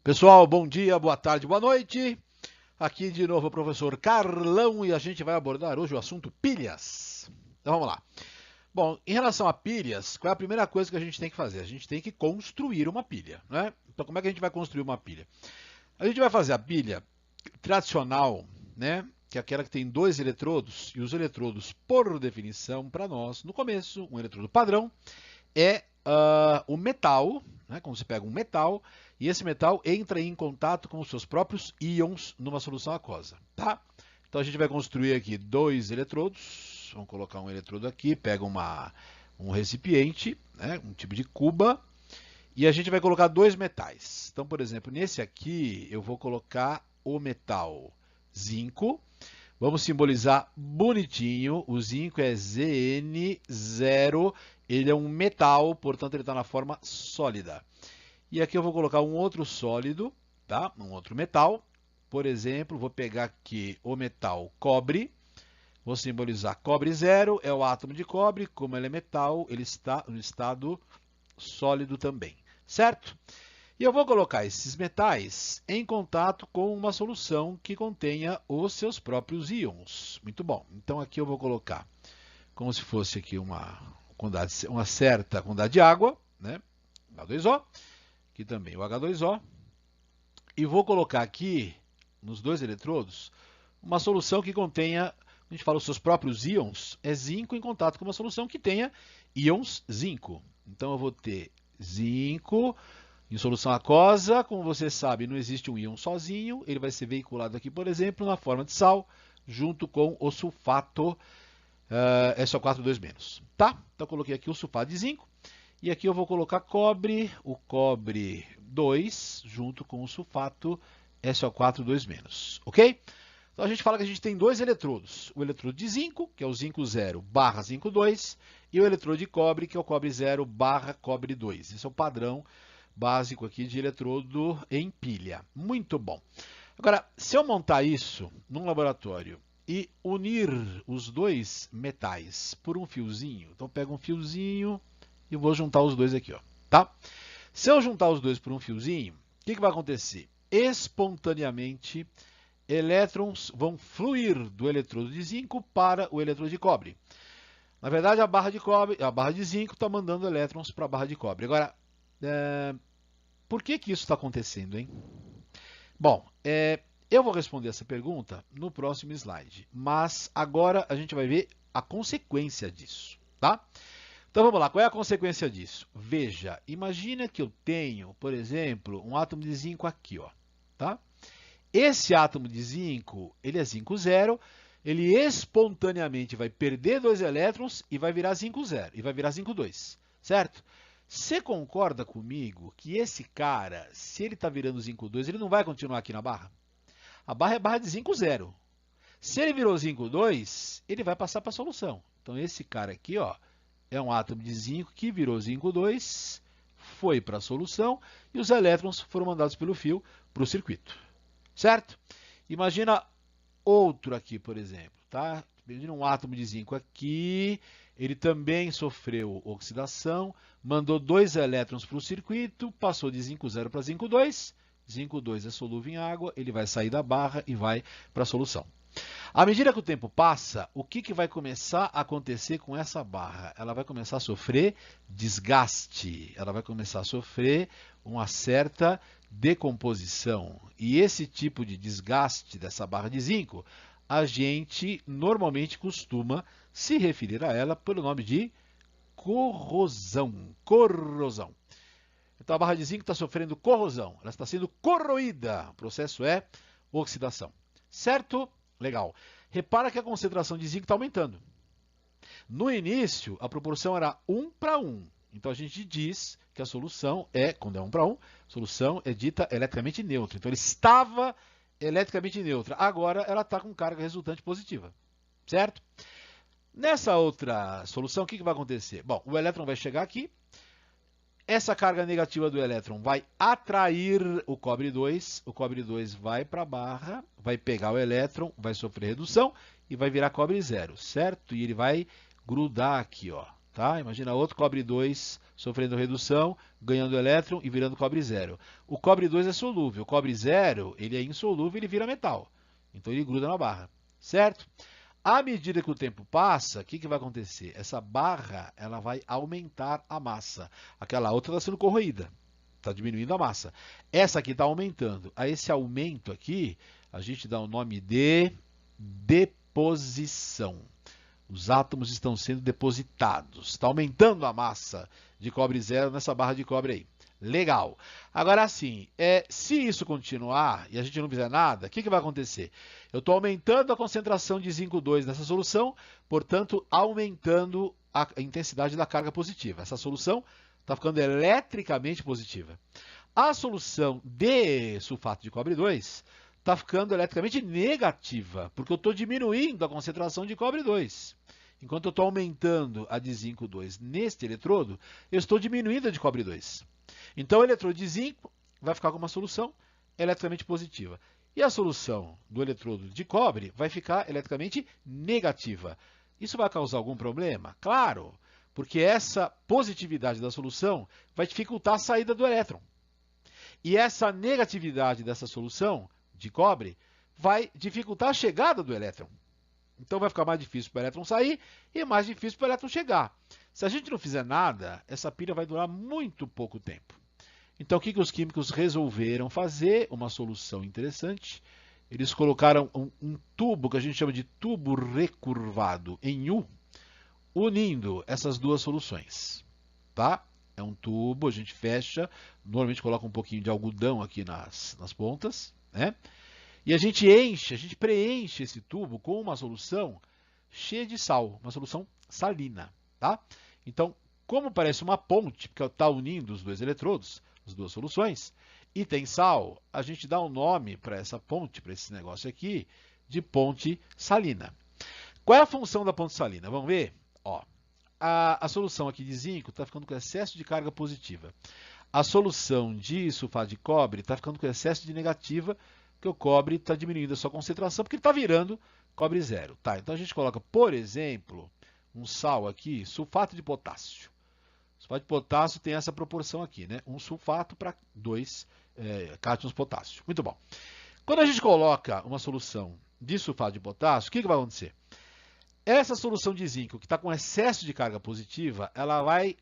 Pessoal, bom dia, boa tarde, boa noite. Aqui de novo o professor Carlão e a gente vai abordar hoje o assunto pilhas. Então vamos lá. Bom, em relação a pilhas, qual é a primeira coisa que a gente tem que fazer? A gente tem que construir uma pilha, né? Então como é que a gente vai construir uma pilha? A gente vai fazer a pilha tradicional, né? Que é aquela que tem dois eletrodos, e os eletrodos, por definição, para nós, no começo, um eletrodo padrão é o metal, né? Quando você pega um metal, e esse metal entra em contato com os seus próprios íons numa solução aquosa, tá? Então a gente vai construir aqui dois eletrodos, vamos colocar um eletrodo aqui, pega um recipiente, né? Um tipo de cuba, e a gente vai colocar dois metais. Então, por exemplo, nesse aqui eu vou colocar o metal zinco. Vamos simbolizar bonitinho. O zinco é Zn0. Ele é um metal, portanto ele está na forma sólida. E aqui eu vou colocar um outro sólido, tá? Um outro metal. Por exemplo, vou pegar aqui o metal cobre. Vou simbolizar cobre 0. É o átomo de cobre. Como ele é metal, ele está no estado sólido também. Certo? E eu vou colocar esses metais em contato com uma solução que contenha os seus próprios íons. Muito bom. Então aqui eu vou colocar como se fosse aqui uma certa quantidade de água, né? H2O, aqui também o H2O. E vou colocar aqui, nos dois eletrodos, uma solução que contenha, a gente fala os seus próprios íons, é zinco em contato com uma solução que tenha íons zinco. Então eu vou ter zinco em solução aquosa. Como você sabe, não existe um íon sozinho, ele vai ser veiculado aqui, por exemplo, na forma de sal, junto com o sulfato SO4 2-. Tá? Então coloquei aqui o sulfato de zinco, e aqui eu vou colocar cobre, o cobre 2, junto com o sulfato SO4 2-. Ok? Então a gente fala que a gente tem dois eletrodos, o eletrodo de zinco, que é o zinco 0 barra zinco 2, e o eletrodo de cobre, que é o cobre 0 barra cobre 2. Esse é o padrão básico aqui de eletrodo em pilha. Muito bom. Agora, se eu montar isso num laboratório e unir os dois metais por um fiozinho, então eu pego um fiozinho e vou juntar os dois aqui, ó, tá? Se eu juntar os dois por um fiozinho, o que vai acontecer? Espontaneamente, elétrons vão fluir do eletrodo de zinco para o eletrodo de cobre. Na verdade, a barra de zinco está mandando elétrons para a barra de cobre. Agora, por que isso está acontecendo, hein? Bom, eu vou responder essa pergunta no próximo slide, mas agora a gente vai ver a consequência disso, tá? Então vamos lá, qual é a consequência disso? Veja, imagina que eu tenho, por exemplo, um átomo de zinco aqui, ó, tá? Esse átomo de zinco, ele é zinco 0, ele espontaneamente vai perder dois elétrons e vai virar zinco 0, e vai virar zinco 2, certo? Você concorda comigo que esse cara, se ele está virando zinco 2, ele não vai continuar aqui na barra? A barra é barra de zinco 0. Se ele virou zinco 2, ele vai passar para a solução. Então esse cara aqui, ó, é um átomo de zinco que virou zinco 2, foi para a solução e os elétrons foram mandados pelo fio para o circuito. Certo? Imagina outro aqui, por exemplo, tá? Imagina um átomo de zinco aqui, ele também sofreu oxidação, mandou dois elétrons para o circuito, passou de zinco 0 para zinco 2, zinco 2 é solúvel em água, ele vai sair da barra e vai para a solução. À medida que o tempo passa, o que vai começar a acontecer com essa barra? Ela vai começar a sofrer desgaste, ela vai começar a sofrer uma certa decomposição. E esse tipo de desgaste dessa barra de zinco, a gente normalmente costuma se referir a ela pelo nome de corrosão. Corrosão. Então a barra de zinco está sofrendo corrosão, ela está sendo corroída. O processo é oxidação. Certo? Legal. Repara que a concentração de zinco está aumentando. No início, a proporção era 1 para 1. Então a gente diz que a solução é, quando é 1 para 1, a solução é dita eletricamente neutra. Então ele estava eletricamente neutra. Agora ela está com carga resultante positiva. Certo? Nessa outra solução, o que vai acontecer? Bom, o elétron vai chegar aqui. Essa carga negativa do elétron vai atrair o cobre 2 vai para a barra, vai pegar o elétron, vai sofrer redução e vai virar cobre 0, certo? E ele vai grudar aqui, ó, tá? Imagina outro cobre 2 sofrendo redução, ganhando elétron e virando cobre 0. O cobre 2 é solúvel, o cobre 0 ele é insolúvel e ele vira metal. Então ele gruda na barra, certo? À medida que o tempo passa, o que vai acontecer? Essa barra ela vai aumentar a massa. Aquela outra está sendo corroída, está diminuindo a massa. Essa aqui está aumentando. A esse aumento aqui, a gente dá o nome de deposição. Os átomos estão sendo depositados. Está aumentando a massa de cobre 0 nessa barra de cobre aí. Legal. Agora sim, se isso continuar e a gente não fizer nada, o que vai acontecer? Eu estou aumentando a concentração de zinco 2 nessa solução, portanto, aumentando a intensidade da carga positiva. Essa solução está ficando eletricamente positiva. A solução de sulfato de cobre 2 está ficando eletricamente negativa, porque eu estou diminuindo a concentração de cobre 2. Enquanto eu estou aumentando a de zinco 2 neste eletrodo, eu estou diminuindo a de cobre 2. Então, o eletrodo de zinco vai ficar com uma solução eletricamente positiva. E a solução do eletrodo de cobre vai ficar eletricamente negativa. Isso vai causar algum problema? Claro, porque essa positividade da solução vai dificultar a saída do elétron. E essa negatividade dessa solução de cobre vai dificultar a chegada do elétron. Então vai ficar mais difícil para o elétron sair e mais difícil para o elétron chegar. Se a gente não fizer nada, essa pilha vai durar muito pouco tempo. Então o que os químicos resolveram fazer? Uma solução interessante. Eles colocaram um tubo que a gente chama de tubo recurvado em U, unindo essas duas soluções. Tá? É um tubo, a gente fecha, normalmente coloca um pouquinho de algodão aqui nas pontas, né? E a gente preenche esse tubo com uma solução cheia de sal, uma solução salina, tá? Então, como parece uma ponte, porque está unindo os dois eletrodos, as duas soluções, e tem sal, a gente dá um nome para essa ponte, para esse negócio aqui, de ponte salina. Qual é a função da ponte salina? Vamos ver? Ó, a solução aqui de zinco está ficando com excesso de carga positiva. A solução de sulfato de cobre está ficando com excesso de negativa, porque o cobre está diminuindo a sua concentração, porque ele está virando cobre 0. Tá, então a gente coloca, por exemplo, um sal aqui, sulfato de potássio. O sulfato de potássio tem essa proporção aqui, né? Um sulfato para 2 cátions potássio. Muito bom. Quando a gente coloca uma solução de sulfato de potássio, o que vai acontecer? Essa solução de zinco, que está com excesso de carga positiva, ela vai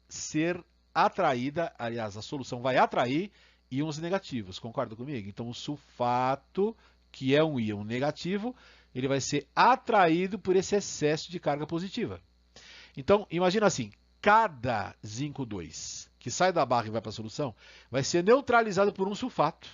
ser atraída, aliás, a solução vai atrair íons negativos, concorda comigo? Então, o sulfato, que é um íon negativo, ele vai ser atraído por esse excesso de carga positiva. Então, imagina assim, cada zinco 2 que sai da barra e vai para a solução, vai ser neutralizado por um sulfato,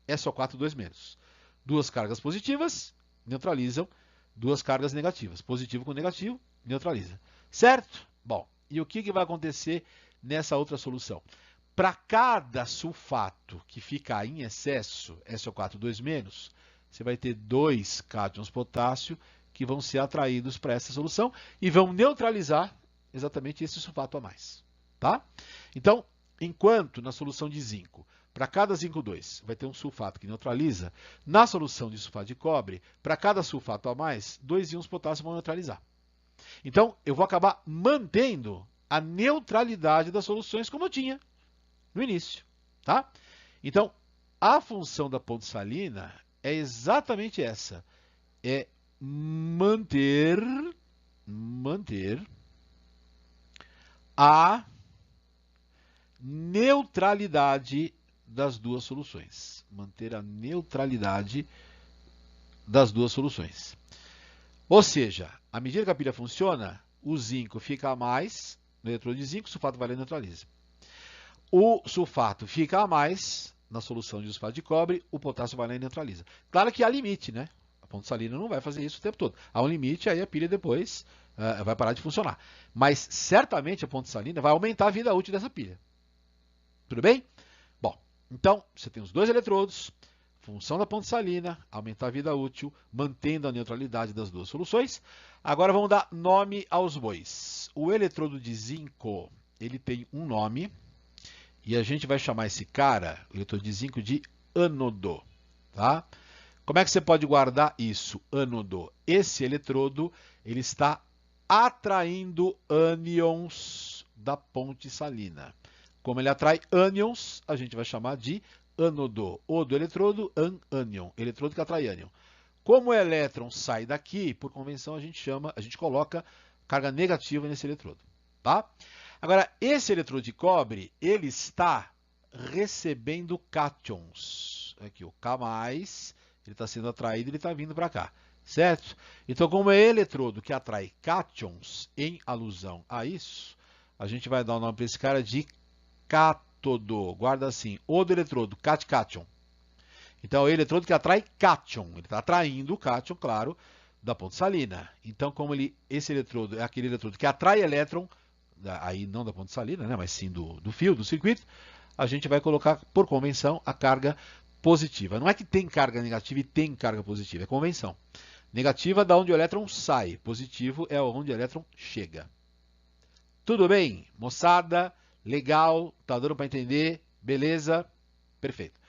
SO4 2-. Duas cargas positivas neutralizam duas cargas negativas. Positivo com negativo, neutraliza. Certo? Bom, e o que vai acontecer nessa outra solução? Para cada sulfato que ficar em excesso, SO4 2-, você vai ter 2 cátions potássio que vão ser atraídos para essa solução e vão neutralizar exatamente esse sulfato a mais. Tá? Então, enquanto na solução de zinco, para cada zinco 2 vai ter um sulfato que neutraliza, na solução de sulfato de cobre, para cada sulfato a mais, 2 íons potássio vão neutralizar. Então, eu vou acabar mantendo a neutralidade das soluções como eu tinha no início, tá? Então, a função da ponte salina é exatamente essa, é manter a neutralidade das duas soluções. Manter a neutralidade das duas soluções. Ou seja, à medida que a pilha funciona, o zinco fica a mais no eletrodo de zinco, o sulfato vai lá e neutraliza. O sulfato fica a mais na solução de sulfato de cobre, o potássio vai lá e neutraliza. Claro que há limite, né? A ponte salina não vai fazer isso o tempo todo. Há um limite, aí a pilha depois vai parar de funcionar. Mas certamente a ponte salina vai aumentar a vida útil dessa pilha. Tudo bem? Bom, então você tem os dois eletrodos, função da ponte salina, aumentar a vida útil, mantendo a neutralidade das duas soluções. Agora vamos dar nome aos bois. O eletrodo de zinco, ele tem um nome, e a gente vai chamar esse cara, o eletrodo de zinco, de ânodo. Tá? Como é que você pode guardar isso, ânodo? Esse eletrodo, ele está atraindo ânions da ponte salina. Como ele atrai ânions, a gente vai chamar de ânodo. O do eletrodo, ânion. Eletrodo que atrai ânion. Como o elétron sai daqui, por convenção a gente coloca carga negativa nesse eletrodo, tá? Agora, esse eletrodo de cobre, ele está recebendo cátions. Aqui, o K+, ele está sendo atraído, ele está vindo para cá, certo? Então, como é eletrodo que atrai cátions, em alusão a isso, a gente vai dar o nome para esse cara de cátodo. Guarda assim, o do eletrodo, cátion. Então, é o eletrodo que atrai cátion. Ele está atraindo o cátion, claro, da ponte salina. Então, como esse eletrodo é aquele eletrodo que atrai elétron, aí não da ponte salina, né, mas sim do fio, do circuito, a gente vai colocar, por convenção, a carga positiva. Não é que tem carga negativa e tem carga positiva, é convenção. Negativa da onde o elétron sai, positivo é onde o elétron chega. Tudo bem, moçada? Legal? Tá dando para entender? Beleza? Perfeito.